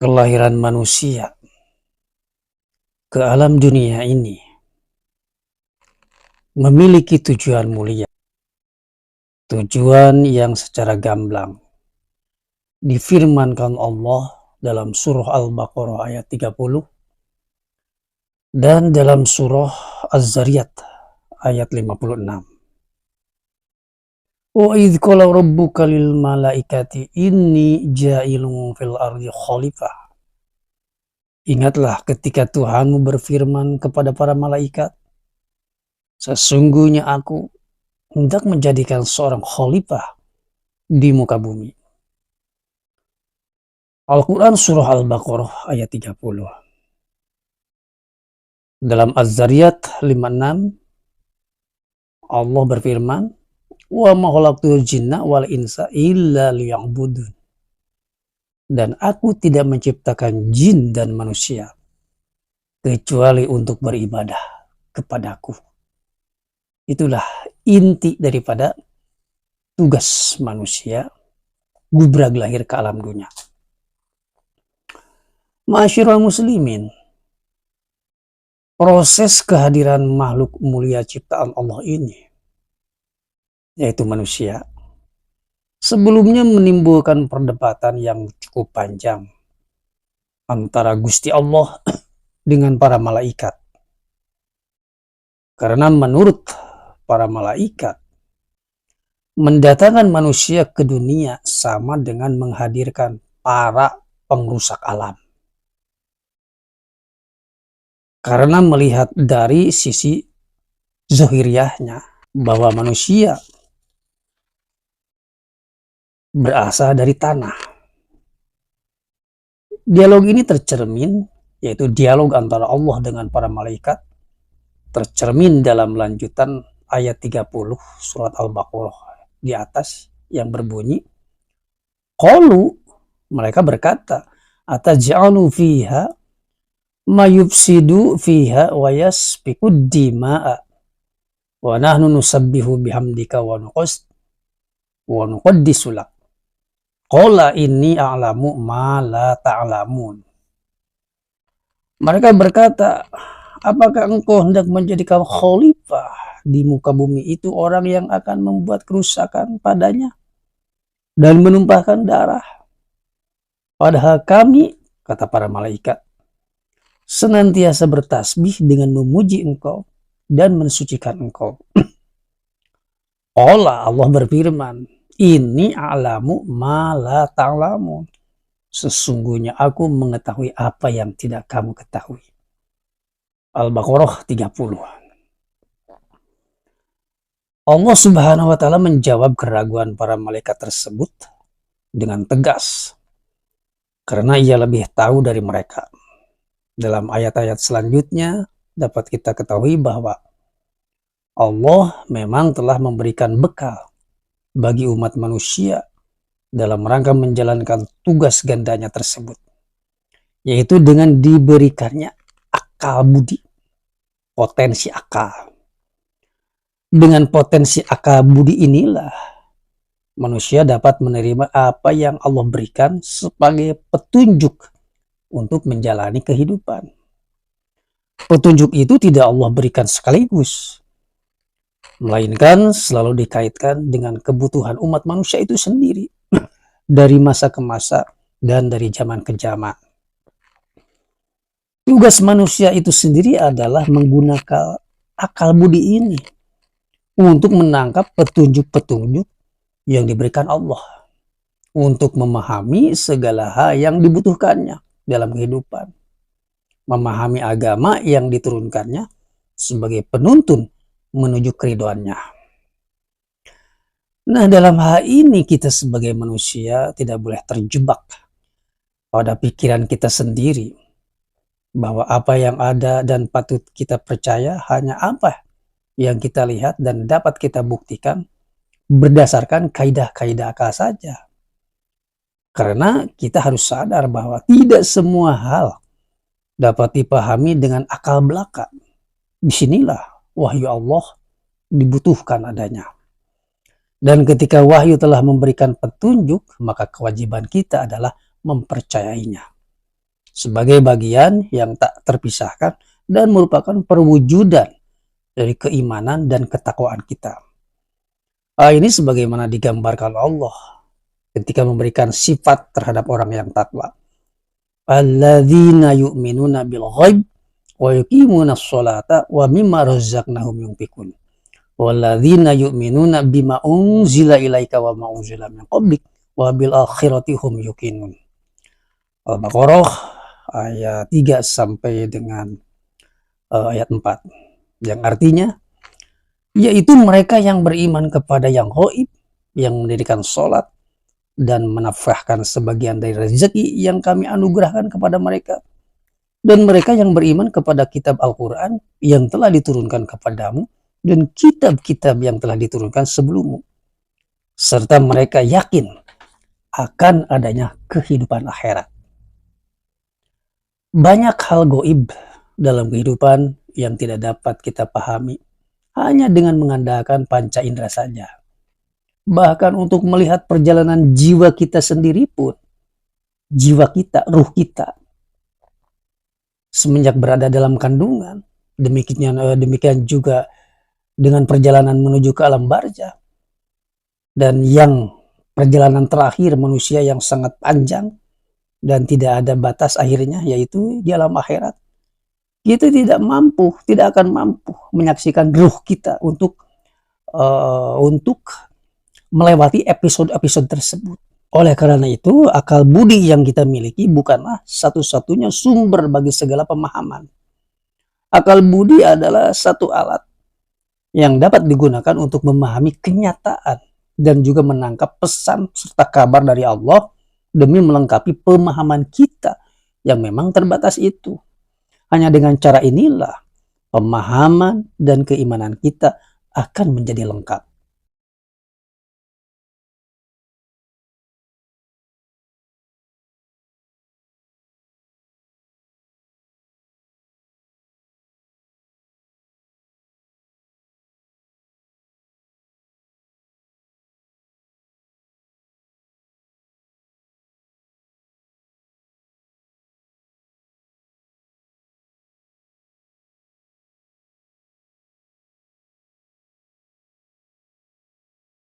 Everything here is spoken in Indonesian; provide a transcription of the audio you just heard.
Kelahiran manusia ke alam dunia ini memiliki tujuan mulia, tujuan yang secara gamblang difirmankan Allah dalam surah Al-Baqarah ayat 30 dan dalam surah Az-Zariyat ayat 56. Wa idh qala rabbuka lil malaikati inni ja'ilun fil ardi khalifah. Ingatlah ketika Tuhanmu berfirman kepada para malaikat, sesungguhnya aku hendak menjadikan seorang khalifah di muka bumi. Al-Quran surah Al-Baqarah ayat 30. Dalam Az-Zariyat 56, Allah berfirman, wa ma khalaqtul jinna wal insa illa liya'budun. Dan aku tidak menciptakan jin dan manusia kecuali untuk beribadah kepadaku. Itulah inti daripada tugas manusia gubrag lahir ke alam dunia. Ma'asyiral muslimin, proses kehadiran makhluk mulia ciptaan Allah ini, yaitu manusia, sebelumnya menimbulkan perdebatan yang cukup panjang antara Gusti Allah dengan para malaikat. Karena menurut para malaikat, mendatangkan manusia ke dunia sama dengan menghadirkan para pengrusak alam. Karena melihat dari sisi zahiriahnya bahwa manusia berasal dari tanah. Dialog ini tercermin, yaitu dialog antara Allah dengan para malaikat, tercermin dalam lanjutan ayat 30 surat Al-Baqarah di atas yang berbunyi, qalu, mereka berkata, ataj'alu fiha ma yufsidu fiha wa yasfikud dima'a wa nahnu nusabbihu bihamdika wa nuqaddisu lak. Qala inni a'lamu ma la ta'lamun. Mereka berkata, apakah engkau hendak menjadikan khalifah di muka bumi itu orang yang akan membuat kerusakan padanya dan menumpahkan darah? Padahal kami, kata para malaikat, senantiasa bertasbih dengan memuji engkau dan mensucikan engkau. Allah berfirman, ini a'lamu ma la ta'lamun. Sesungguhnya aku mengetahui apa yang tidak kamu ketahui. Al-Baqarah 30. Allah subhanahu wa ta'ala menjawab keraguan para malaikat tersebut dengan tegas. Karena ia lebih tahu dari mereka. Dalam ayat-ayat selanjutnya dapat kita ketahui bahwa Allah memang telah memberikan bekal bagi umat manusia dalam rangka menjalankan tugas gandanya tersebut, yaitu dengan diberikannya akal budi, potensi akal. Dengan potensi akal budi inilah manusia dapat menerima apa yang Allah berikan sebagai petunjuk untuk menjalani kehidupan. Petunjuk itu tidak Allah berikan sekaligus, melainkan selalu dikaitkan dengan kebutuhan umat manusia itu sendiri, dari masa ke masa dan dari zaman ke zaman. Tugas manusia itu sendiri adalah menggunakan akal budi ini untuk menangkap petunjuk-petunjuk yang diberikan Allah, untuk memahami segala hal yang dibutuhkannya dalam kehidupan, memahami agama yang diturunkannya sebagai penuntun menuju keriduannya. Nah, dalam hal ini kita sebagai manusia tidak boleh terjebak pada pikiran kita sendiri bahwa apa yang ada dan patut kita percaya hanya apa yang kita lihat dan dapat kita buktikan berdasarkan kaidah-kaidah akal saja. Karena kita harus sadar bahwa tidak semua hal dapat dipahami dengan akal belaka. Disinilah wahyu Allah dibutuhkan adanya. Dan ketika wahyu telah memberikan petunjuk, maka kewajiban kita adalah mempercayainya. sebagai bagian yang tak terpisahkan dan merupakan perwujudan dari keimanan dan ketakwaan kita. Ini sebagaimana digambarkan Allah ketika memberikan sifat terhadap orang yang takwa. Alladzina yu'minuna bil ghaib wa yuqimuna sholata wa mimma razaqnahum yunfikun. Walladzina yu'minuna bima unzila ilaika wa ma unzila min qablik wa bil akhirati hum yuqinun. Al-Baqarah ayat 3 sampai dengan ayat 4, yang artinya yaitu mereka yang beriman kepada yang ghaib, yang mendirikan sholat dan menafkahkan sebagian dari rezeki yang kami anugerahkan kepada mereka, dan mereka yang beriman kepada kitab Al-Quran yang telah diturunkan kepadamu dan kitab-kitab yang telah diturunkan sebelummu, serta mereka yakin akan adanya kehidupan akhirat. Banyak hal gaib dalam kehidupan yang tidak dapat kita pahami hanya dengan mengandalkan panca indera saja. Bahkan untuk melihat perjalanan jiwa kita sendiri pun, jiwa kita, ruh kita, semenjak berada dalam kandungan, demikian juga dengan perjalanan menuju ke alam barzah, dan yang perjalanan terakhir manusia yang sangat panjang dan tidak ada batas akhirnya, yaitu di alam akhirat. Kita tidak akan mampu menyaksikan ruh kita untuk melewati episode-episode tersebut. Oleh karena itu, akal budi yang kita miliki bukanlah satu-satunya sumber bagi segala pemahaman. Akal budi adalah satu alat yang dapat digunakan untuk memahami kenyataan dan juga menangkap pesan serta kabar dari Allah demi melengkapi pemahaman kita yang memang terbatas itu. Hanya dengan cara inilah pemahaman dan keimanan kita akan menjadi lengkap.